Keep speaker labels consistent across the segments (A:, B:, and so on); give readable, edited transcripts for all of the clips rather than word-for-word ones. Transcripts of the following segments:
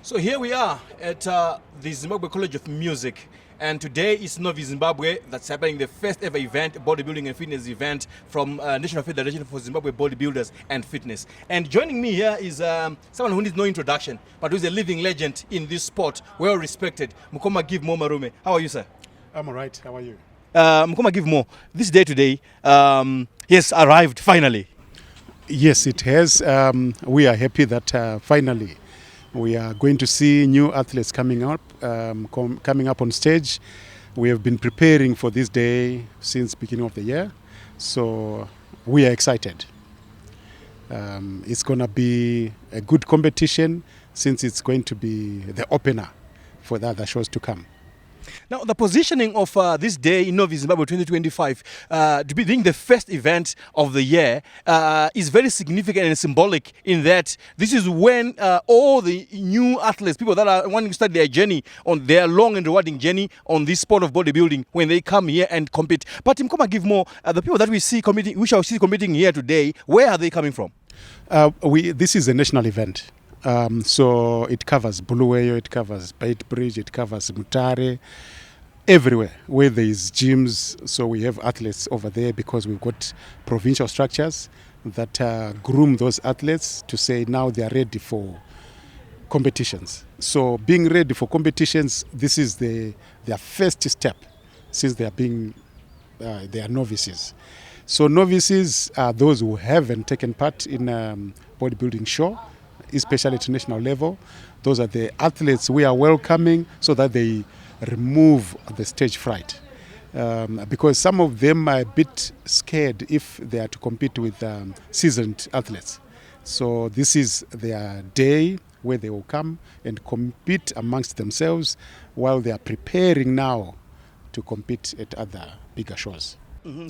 A: So here we are at the Zimbabwe College of Music, and today is Novice Zimbabwe that's happening, the first ever event, bodybuilding and fitness event from National Federation for Zimbabwe Bodybuilders and Fitness. And joining me here is someone who needs no introduction, but who's a living legend in this sport, well respected, Mukoma Givemore Marume. How are you, sir?
B: I'm all right. How are you?
A: Mukoma Givemore, this day today, has arrived finally.
B: Yes, it has. We are happy that finally we are going to see new athletes coming up on stage. We have been preparing for this day since beginning of the year, so we are excited. It's going to be a good competition since it's going to be the opener for the other shows to come.
A: Now, the positioning of this day in Novice Zimbabwe 2025, to be being the first event of the year, is very significant and symbolic in that this is when all the new athletes, people that are wanting to start their journey, on their long and rewarding journey on this sport of bodybuilding, when they come here and compete. But Mukoma Givemore, the people that we shall see competing here today, where are they coming from?
B: This is a national event. So it covers Buluwayo, it covers Beitbridge, it covers Mutare, everywhere where there is gyms. So we have athletes over there because we've got provincial structures that groom those athletes to say now they are ready for competitions. So being ready for competitions, this is their first step since they are novices. So novices are those who haven't taken part in bodybuilding show, especially at national level. Those are the athletes we are welcoming so that they remove the stage fright. Because some of them are a bit scared if they are to compete with seasoned athletes. So this is their day where they will come and compete amongst themselves while they are preparing now to compete at other bigger shows.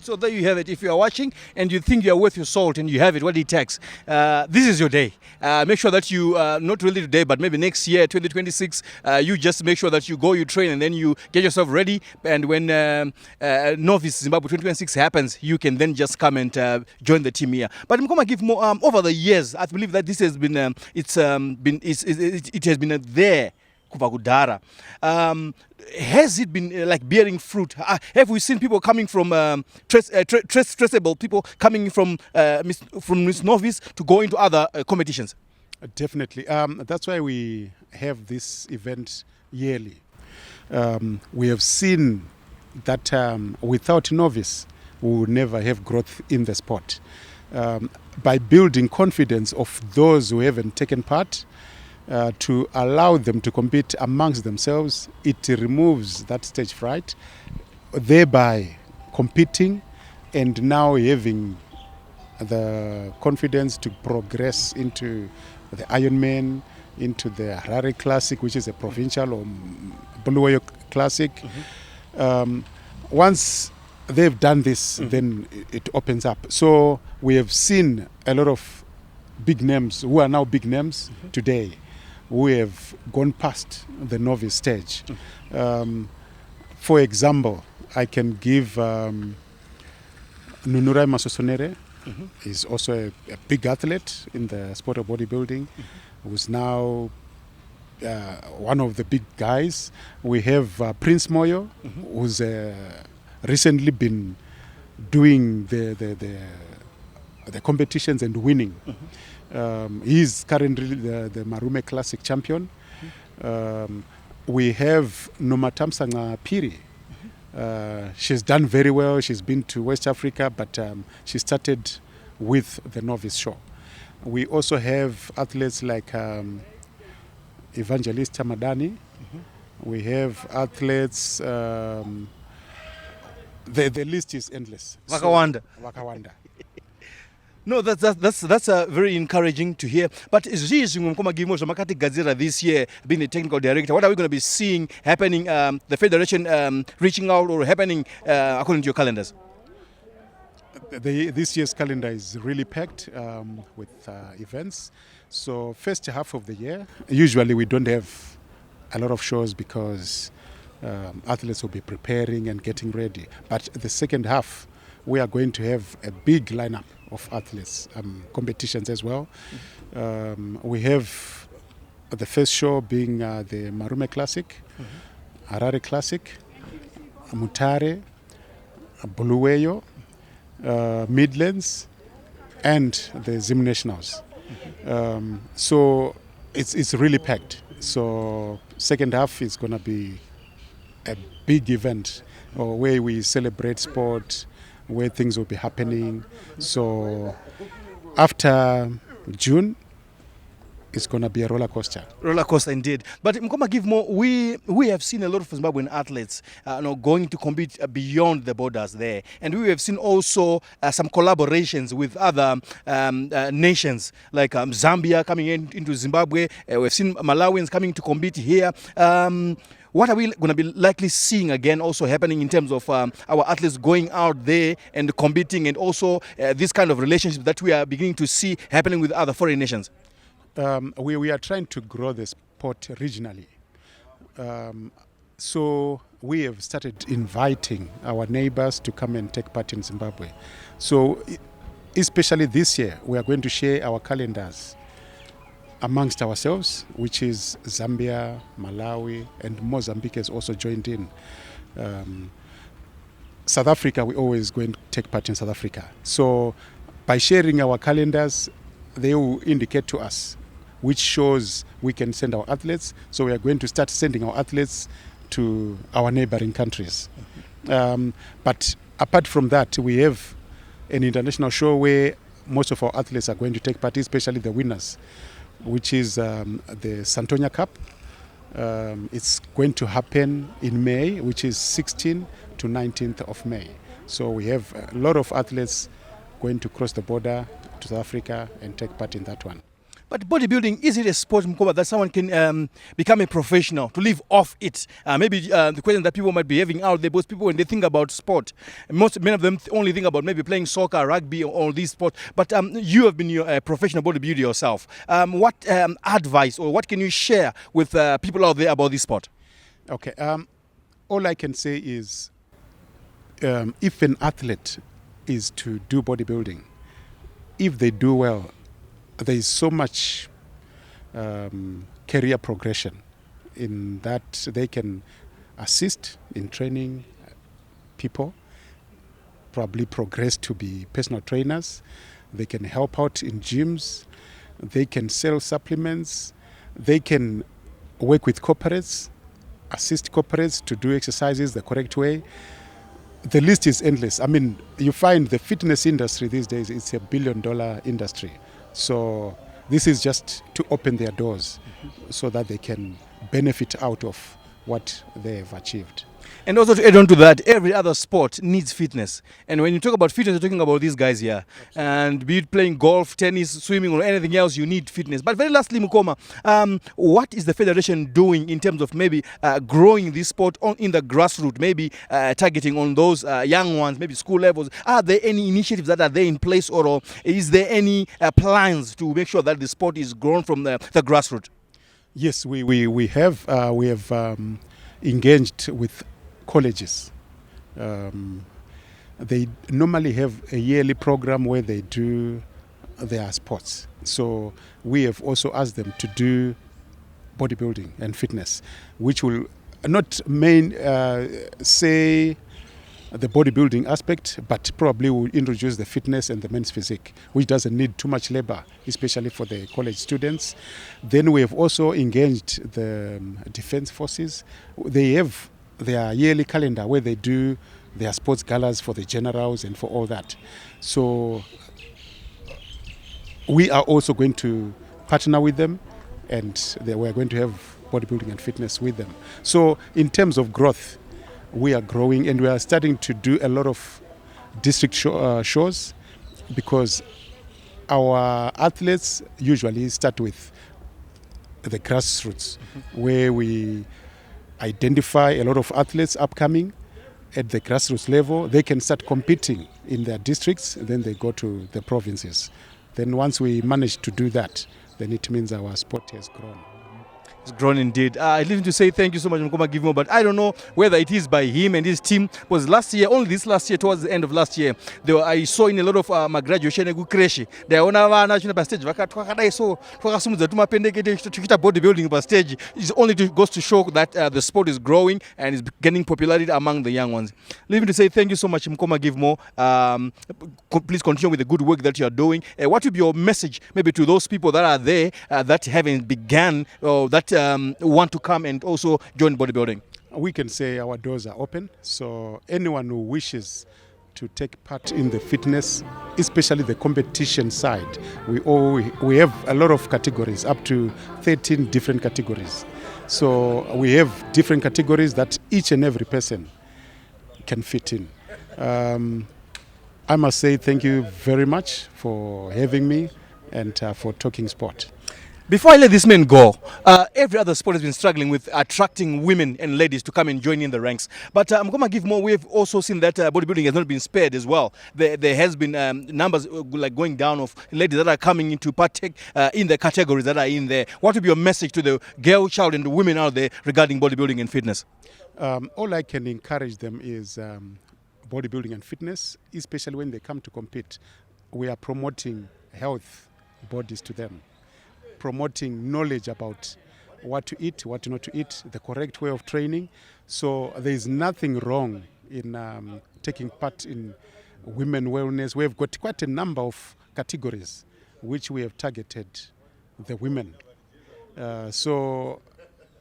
A: So there you have it. If you are watching and you think you are worth your salt and you have it, what it takes, this is your day. Make sure that you, not really today, but maybe next year, 2026, you just make sure that you go, you train, and then you get yourself ready. And when Novice Zimbabwe 2026 happens, you can then just come and join the team here. But Mukoma Givemore, over the years, I believe that this has been, it has been there. Has it been like bearing fruit? Have we seen people coming from traceable people coming from Miss Novice to go into other competitions?
B: Definitely. That's why we have this event yearly. We have seen that without Novice, we would never have growth in the sport. By building confidence of those who haven't taken part, to allow them to compete amongst themselves, it removes that stage fright, thereby competing and now having the confidence to progress into the Ironman, into the Harare Classic, which is a provincial, or Buluwayo Classic. Once they've done this, then it opens up. So we have seen a lot of big names who are now big names today, who have gone past the novice stage. For example, I can give Nunurai Masosonere. Is also a big athlete in the sport of bodybuilding, who's now one of the big guys. We have Prince Moyo, who's recently been doing the competitions and winning. He's currently the Marume Classic champion. We have Nomatamsanga Piri. She's done very well. She's been to West Africa, but she started with the novice show. We also have athletes like Evangelist Tamadani. We have athletes, the list is endless.
A: Wakawanda.
B: Wakawanda.
A: No, that's very encouraging to hear. But is Mukoma Givemore Makati Gazira this year being the technical director? What are we going to be seeing happening? The federation reaching out or happening according to your calendars?
B: This year's calendar is really packed with events. So first half of the year, usually we don't have a lot of shows because athletes will be preparing and getting ready. But the second half, we are going to have a big lineup of athletes, competitions as well. We have The first show being the Marume Classic, Harare Classic, Mutare, Buluwayo, Midlands, and the Zim Nationals. So it's really packed. So second half is going to be a big event where we celebrate sport, where things will be happening. So after June, it's going to be a roller coaster.
A: Roller coaster indeed. But Mkoma Givemore, we have seen a lot of Zimbabwean athletes going to compete beyond the borders there. And we have seen also some collaborations with other nations, like Zambia coming into Zimbabwe. We've seen Malawians coming to compete here. What are we going to be likely seeing again also happening in terms of our athletes going out there and competing, and also this kind of relationship that we are beginning to see happening with other foreign nations?
B: We are trying to grow the sport regionally. So we have started inviting our neighbors to come and take part in Zimbabwe. So especially this year, we are going to share our calendars amongst ourselves, which is Zambia, Malawi, and Mozambique has also joined in. South Africa, we always going to take part in South Africa. So by sharing our calendars, they will indicate to us which shows we can send our athletes. So we are going to start sending our athletes to our neighboring countries. But apart from that, we have an international show where most of our athletes are going to take part, especially the winners, which is the Santonia Cup. It's going to happen in May, which is 16th to 19th of May. So we have a lot of athletes going to cross the border to South Africa and take part in that one.
A: But bodybuilding, is it a sport, Mkoba, that someone can become a professional, to live off it? Maybe the question that people might be having out there, most people, when they think about sport, many of them only think about maybe playing soccer, rugby, or all these sports. But you have been a professional bodybuilder yourself. What advice or what can you share with people out there about this sport?
B: Okay. All I can say is if an athlete is to do bodybuilding, if they do well, there is so much career progression in that they can assist in training people, probably progress to be personal trainers. They can help out in gyms. They can sell supplements. They can work with corporates, assist corporates to do exercises the correct way. The list is endless. I mean, you find the fitness industry these days, it's $1 billion industry. So this is just to open their doors so that they can benefit out of what they have achieved.
A: And also to add on to that, every other sport needs fitness. And when you talk about fitness, you're talking about these guys here. And be it playing golf, tennis, swimming, or anything else, you need fitness. But very lastly, Mukoma, what is the federation doing in terms of maybe growing this sport in the grassroots, maybe targeting on those young ones, maybe school levels? Are there any initiatives that are there in place, or is there any plans to make sure that the sport is grown from the grassroots?
B: Yes, we have engaged with colleges. They normally have a yearly program where they do their sports. So we have also asked them to do bodybuilding and fitness, which will not say the bodybuilding aspect, but probably will introduce the fitness and the men's physique, which doesn't need too much labor, especially for the college students. Then we have also engaged the defense forces. They have their yearly calendar where they do their sports galas for the generals and for all that. So we are also going to partner with them, and we are going to have bodybuilding and fitness with them. So in terms of growth, we are growing, and we are starting to do a lot of district shows, because our athletes usually start with the grassroots, where we identify a lot of athletes upcoming at the grassroots level. They can start competing in their districts, then they go to the provinces. Then once we manage to do that, then it means our sport has grown.
A: It's grown indeed. I leave him to say thank you so much, Mkoma Givemore, but I don't know whether it is by him and his team. Because last year, only this last year, towards the end of last year, I saw in a lot of my graduation creche. They are on our stage. So, bodybuilding by stage is only goes to show that the sport is growing and is gaining popularity among the young ones. Leave him to say thank you so much, Mkoma Givemore. Please continue with the good work that you are doing. What would be your message, maybe to those people that are there that haven't begun or that want to come and also join bodybuilding?
B: We can say our doors are open, so anyone who wishes to take part in the fitness, especially the competition side, we have a lot of categories, up to 13 different categories. So we have different categories that each and every person can fit in. I must say thank you very much for having me and for talking sport.
A: Before I let this man go, every other sport has been struggling with attracting women and ladies to come and join in the ranks. But I'm going to give more. We've also seen that bodybuilding has not been spared as well. There has been numbers like going down of ladies that are coming in to partake in the categories that are in there. What would be your message to the girl child and the women out there regarding bodybuilding and fitness?
B: All I can encourage them is bodybuilding and fitness, especially when they come to compete. We are promoting health bodies to them, promoting knowledge about what to eat, what not to eat, the correct way of training. So there is nothing wrong in taking part in women wellness. We have got quite a number of categories which we have targeted the women. So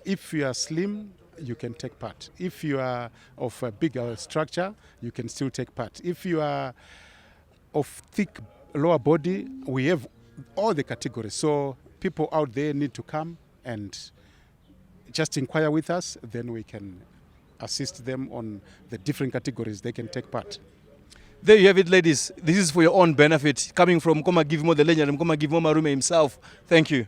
B: if you are slim, you can take part. If you are of a bigger structure, you can still take part. If you are of thick lower body, we have all the categories. So people out there need to come and just inquire with us, then we can assist them on the different categories they can take part.
A: There you have it, ladies. This is for your own benefit. Coming from Mkoma Givemore, the legend, Mkoma Givemore Marume himself. Thank you.